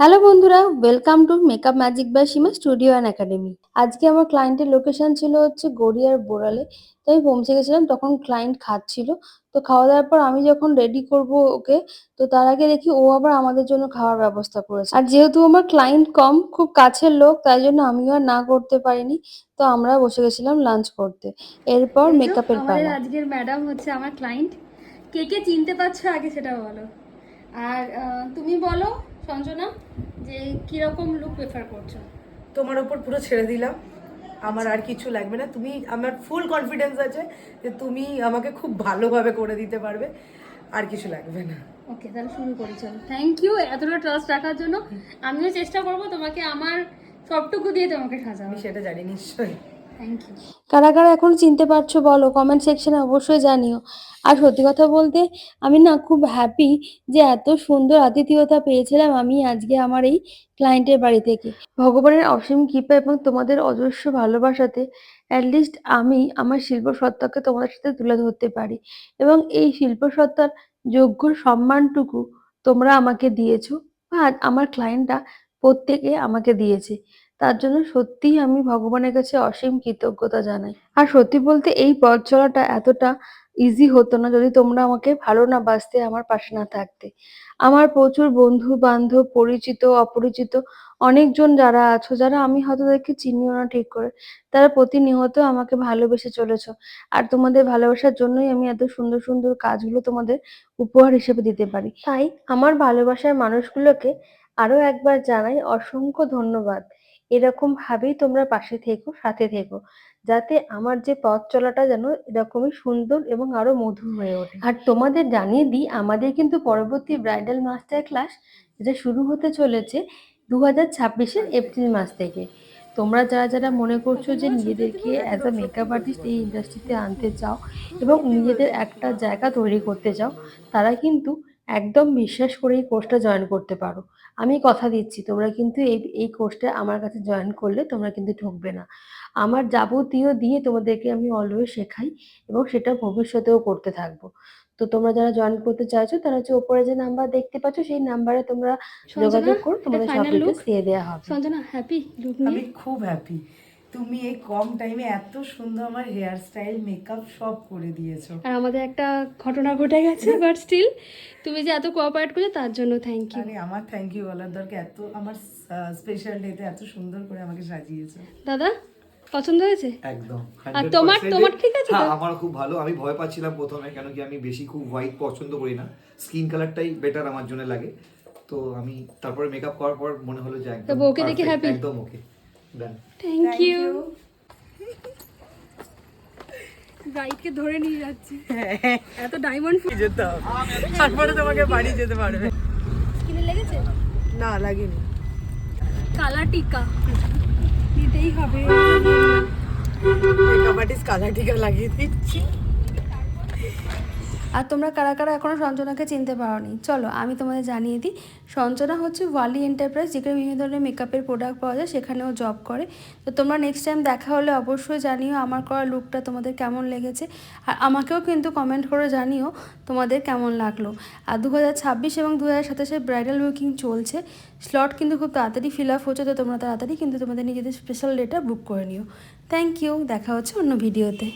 Hello বন্ধুরা, welcome to makeup magic by Seema studio and academy. আজকে আমার ক্লায়েন্টের লোকেশন ছিল হচ্ছে গড়িয়ার বোড়ালে। তো আমি পৌঁছে গেছিলাম, তখন ক্লায়েন্ট খাচ্ছিল। তো খাওয়া দাওয়ার পর আমি যখন রেডি করব ওকে, তো তার আগে দেখি ও আবার আমাদের জন্য খাওয়ার ব্যবস্থা করেছে। আর যেহেতু আমার ক্লায়েন্ট কম, খুব কাছের লোক, তাই জন্য আমিও আর না করতে পারিনি। তো আমরা বসে গেছিলাম লাঞ্চ করতে। এরপর এই যে মেকআপের আমাদের পালা। আজকের ম্যাডাম হচ্ছে আমার ক্লায়েন্ট। কে কে চিনতে পারছো আগে সেটা বলো। আর তুমি বলো সঞ্জনা, যে কিরকম লুক প্রেফার করছো। তোমার ওপর পুরো ছেড়ে দিলাম, আমার আর কিছু লাগবে না। তুমি, আমার ফুল কনফিডেন্স আছে যে তুমি আমাকে খুব ভালোভাবে করে দিতে পারবে, আর কিছু লাগবে না। ওকে, তাহলে শুরু করি, চলো। থ্যাংক ইউ এতটা ট্রাস্ট রাখার জন্য। আমিও চেষ্টা করব তোমাকে আমার সবটুকু দিয়ে তোমাকে সাজাবো। আমি সেটা জানি নিশ্চয়ই। Thank you. কারা কারা এখন চিনতে পারছো বলো, কমেন্ট সেকশনে অবশ্যই জানিও। আর সত্যি কথা বলতে আমি না খুব হ্যাপি যে এত সুন্দর আতিথেয়তা পেয়েছিলাম আমি আজকে আমার এই ক্লায়েন্টের বাড়ি থেকে। ভগবানের অসীম কৃপা এবং তোমাদের অজস্র ভালোবাসাতে অ্যাটলিস্ট আমি আমার শিল্প সত্তাকে তোমাদের সাথে তুলে ধরতে পারি, এবং এই শিল্প সত্তার যোগ্য সম্মানটুকু তোমরা আমাকে দিয়েছো, বা আমার ক্লায়েন্টরা প্রত্যেকে আমাকে দিয়েছে। তার জন্য সত্যিই আমি ভগবানের কাছে অসীম কৃতজ্ঞতা জানাই। আর সত্যি বলতে এই পথ চলাটা এতটা ইজি হতো না যদি তোমরা আমাকে ভালো না বাসতে, আমার পাশে না থাকতে। আমার প্রচুর বন্ধু-বান্ধব, পরিচিত, অপরিচিত অনেকজন যারা আছো, যারা আমি হয়তো তাদেরকে চিনিও না ঠিক করে, তারা প্রতিনিয়ত আমাকে ভালোবেসে চলেছো। আর তোমাদের ভালোবাসার জন্যই আমি এত সুন্দর, সুন্দর কাজগুলো তোমাদের উপহার হিসেবে দিতে পারি। তাই আমার ভালোবাসার মানুষগুলোকে আরো একবার জানাই অসংখ্য ধন্যবাদ। এরকম ভাবেই তোমরা পাশে থেকো, সাথে থেকো। যাতে আমার যে পথ চলাটা যেন এরকমই সুন্দর এবং আরো মধুর হয়ে ওঠে। আর তোমাদের জানিয়ে দিই, আমাদের কিন্তু পরবর্তী ব্রাইডাল মাস্টার ক্লাস যেটা শুরু হতে চলেছে 2026-এর এপ্রিল মাস থেকে। তোমরা যারা, যারা মনে করছো যে নিজেদেরকে অ্যাজ আ মেকআপ আর্টিস্ট এই ইন্ডাস্ট্রিতে আনতে চাও এবং নিজেদের একটা জায়গা তৈরি করতে চাও, তারা কিন্তু একদম বিশ্বাস করে এই কোর্সটা জয়েন করতে পারো। আমি কথা দিচ্ছি, তোমরা কিন্তু এই কোর্সটা আমার কাছে জয়েন করলে তোমরা কিন্তু ঠকবে না। আমার যাবতীয় দিয়ে তোমাদেরকে আমি অলওয়েজ শেখাই, এবং সেটা ভবিষ্যতেও করতে থাকবো। তো তোমরা যারা জয়েন করতে চাইছো তারা হচ্ছে ওপরে যে নাম্বার দেখতে পাচ্ছ, সেই নাম্বারে তোমরা সঞ্জনা, যোগাযোগ করো, এটা তোমাদের সব ফাইনাল লুক। ডিটেলস দিয়ে দেওয়া হবে। সঞ্জনা হ্যাপি লুক আমি নিয়ে? খুব হ্যাপি। তুমি এই কম টাইমে এত সুন্দর আমার হেয়ার স্টাইল, মেকআপ সব করে দিয়েছো। আর আমাদের একটা ঘটনা ঘটে গেছে, বাট স্টিল তুমি যে এত কোঅপারেট করছো তার জন্য থ্যাংক ইউ। আরে আমার থ্যাংক ইউ বলার দরকার, এত আমার স্পেশাল ডেতে এত সুন্দর করে আমাকে সাজিয়েছো। দাদা, পছন্দ হয়েছে? একদম আর তোমার 100% তোমার ঠিক আছে তো? হ্যাঁ, আমার খুব ভালো। আমি ভয় পাচ্ছিলাম প্রথমে, কেন কি আমি বেশি খুব হোয়াইট পছন্দ করি না, স্কিন কালারটাই বেটার আমার জন্য লাগে। তো আমি তারপরে মেকআপ করার পর মনে হলো যে তো একদম বউকে দেখে perfect, হ্যাপি? একদম ওকে, ডান। Thank you. ব্রাইডকে ধরে নিয়ে যাচ্ছি, এত ডায়মন্ড যেতে হবে, তারপরে তোমাকে বাড়ি যেতে পারবে। স্কিনে লেগেছে? না, লাগেনি। কালা টিকা নিতেই হবে। মেকআপ আর্টিস্ট কালার টিকা লাগিয়ে দিচ্ছি। আর তোমরা কারা কারা এখনও সঞ্জনাকে চিনতে পারোনি, চলো আমি তোমাদের জানিয়ে দিই। সঞ্জনা হচ্ছে ওয়ালি এন্টারপ্রাইজ, যেখানে বিভিন্ন ধরনের মেকআপের প্রোডাক্ট পাওয়া যায়, সেখানেও জব করে। তো তোমরা নেক্সট টাইম দেখা হলে অবশ্যই জানিও আমার করা লুকটা তোমাদের কেমন লেগেছে। আর আমাকেও কিন্তু কমেন্ট করে জানিও তোমাদের কেমন লাগলো। আর 2026 এবং 2027-এর ব্রাইডাল বুকিং চলছে, স্লট কিন্তু খুব তাড়াতাড়ি ফিল আপ হচ্ছে। তো তোমরা তাড়াতাড়ি কিন্তু তোমাদের নিজেদের স্পেশাল ডেটা বুক করে নিও। থ্যাংক ইউ, দেখা হচ্ছে অন্য ভিডিওতে।